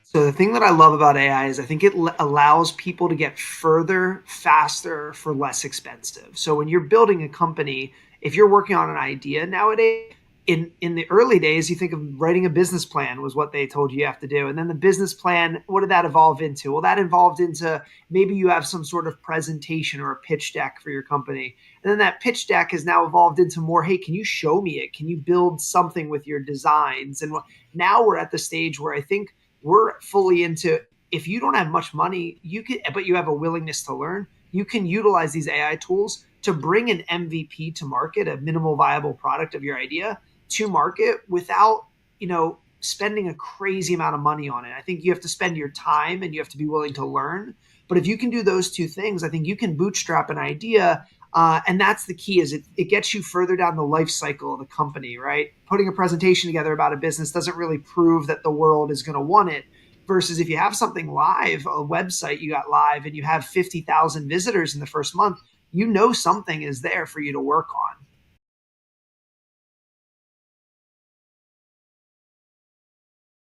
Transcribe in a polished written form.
So the thing that I love about AI is I think it allows people to get further faster for less expensive. So when you're building a company, if you're working on an idea nowadays, in the early days, you think of writing a business plan was what they told you have to do. And then the business plan, what did that evolve into? Well, that evolved into maybe you have some sort of presentation or a pitch deck for your company. And then that pitch deck has now evolved into more, hey, can you show me it? Can you build something with your designs? And now we're at the stage where I think we're fully into, if you don't have much money, you can, but you have a willingness to learn, you can utilize these AI tools to bring an MVP to market, a minimal viable product of your idea to market without, spending a crazy amount of money on it. I think you have to spend your time and you have to be willing to learn. But if you can do those two things, I think you can bootstrap an idea. And that's the key, is it gets you further down the life cycle of the company, right? Putting a presentation together about a business doesn't really prove that the world is going to want it. Versus if you have something live, a website you got live, and you have 50,000 visitors in the first month, something is there for you to work on.